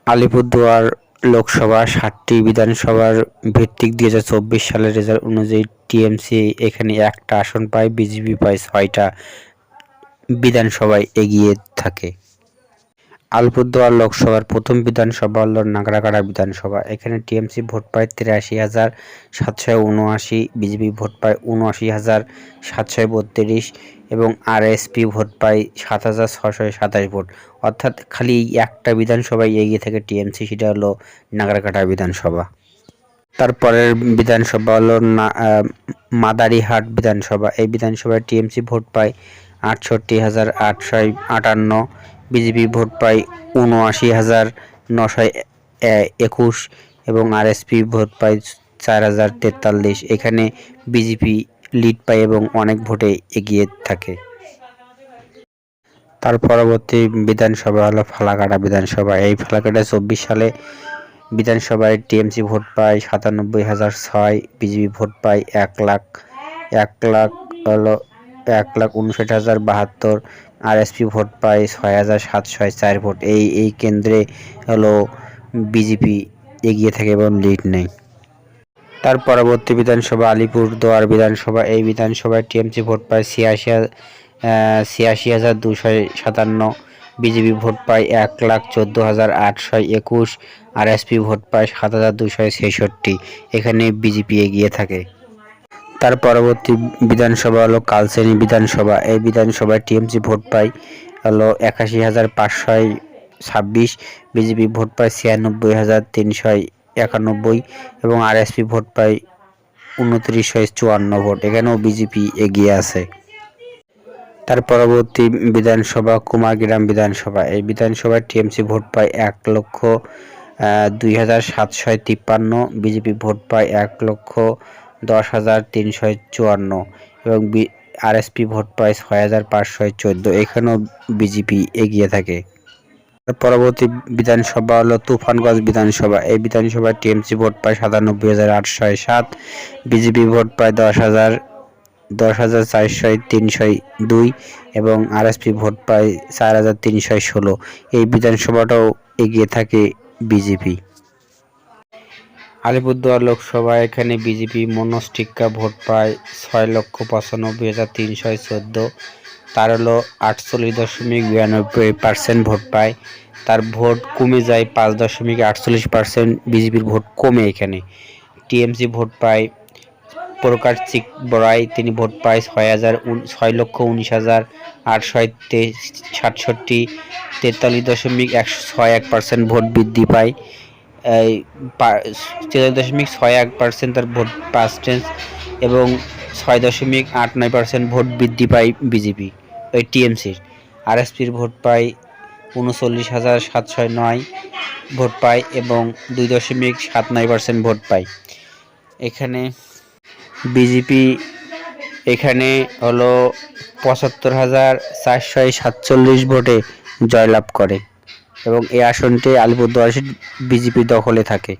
আলিপুরদুয়ার লোকসভা ৭টি বিধানসভার ভিত্তিক ২০২৪ সালের রেজাল্ট অনুযায়ী টিএমসি এখানে একটা আসন পায়, বিজেপি পায় ৬টা বিধানসভায় এগিয়ে থাকে। আলিপুরদুয়ার লোকসভার প্রথম বিধানসভা হল নাগরাকাটা বিধানসভা। এখানে টিএমসি ভোট পায় ৮৩,৭৭৯, বিজেপি ভোট পায় ৭৯,৭৩২ এবং আরএসপি ভোট পায় ৭,৬২৭ ভোট। অর্থাৎ খালি একটা বিধানসভায় এগিয়ে থাকে টিএমসি, সেটা হলো নাগরাকাটা বিধানসভা। তারপরের বিধানসভা হলো মাদারিহাট বিধানসভা। এই বিধানসভায় টিএমসি ভোট পায় ৬৮,৮৫৮, বিজেপি ভোট পায় ৭৯,৯২১ এবং আরএসপি ভোট পায় ৪,০৪৩। এখানে বিজেপি লিড পায় এবং অনেক ভোটে এগিয়ে থাকে। তার পরবর্তী বিধানসভা হলো ফালাকাটা বিধানসভা। এই ফালাকাটা ২৪ সালে বিধানসভায় টিএমসি ভোট পায় ৯৭,০০৬, বিজেপি ভোট পায় ১,৫৯,৭৭২, আরএসপি ভোট পায় ৬,৭০৪ ভোট। এই কেন্দ্রে হলো বিজেপি এগিয়ে থাকে এবং লিড নেয়। তার পরবর্তী বিধানসভা আলিপুরদুয়ার বিধানসভা। এই বিধানসভায় টিএমসি ভোট পায় ৮৬,২৫৭, বিজেপি ভোট পায় ১,১৪,৮২১, আরএসপি ভোট পায় ৭,২৬৬। এখানে বিজেপি এগিয়ে থাকে। তার পরবর্তী বিধানসভা হলো কালচিনি বিধানসভা। এই বিধানসভায় টিএমসি ভোট পায় হলো ৮১,৫২৬, বিজেপি ভোট পায় ৯৬,৩৯১ এবং আরএসপি ভোট পায় ২৯,৫৪ ভোট। এখানেও বিজেপি এগিয়ে আছে। তার পরবর্তী বিধানসভা কুমারগ্রাম বিধানসভা। এই বিধানসভায় টিএমসি ভোট পায় ১,০২,৭৫৩, বিজেপি ভোট পায় ১,১০,৩৫৪ এবং আরএসপি ভোট পায় ৬,৫১৪। এখানেও বিজেপি এগিয়ে থাকে। পরবর্তী বিধানসভা হলো তুফানগঞ্জ বিধানসভা। এই বিধানসভায় টিএমসি ভোট পায় ৯৭,৮০৭, বিজেপি ভোট পায় ১০,৪০৩০২ এবং আরএসপি ভোট পায় ৪,৩১৬। এই বিধানসভাটাও এগিয়ে থাকে বিজেপি। আলিপুরদুয়ার লোকসভা। এখানে বিজেপি মনোজ টিক্কা ভোট পায় ৬,৯৫,৩১৪। তার হলো ৪৮.৯২% ভোট পায়। তার ভোট কমে যায় ৫.৪৮%। বিজেপির ভোট কমে এখানে। টিএমসি ভোট পায় প্রকাশ চিক বড়াই, তিনি ভোট পায় ৬,১৯,৮৬৩, ৪৩.১৬১% ভোট বৃদ্ধি পায়। ৪৩.৬১% তার ভোট পার্সেন্টেজ এবং ৬.৮৯% ভোট বৃদ্ধি পায় বিজেপি ওই টিএমসির। আরএসপির ভোট পায় ৩৯,৭০৯ ভোট পায় এবং ২.৭৯% ভোট পায়। এখানে বিজেপি এখানে হলো ৭৫,৪৪৭ ভোটে জয়লাভ করে এবং এই আসনটি আলিপুরদুয়ার বিজেপি দখলে থাকে।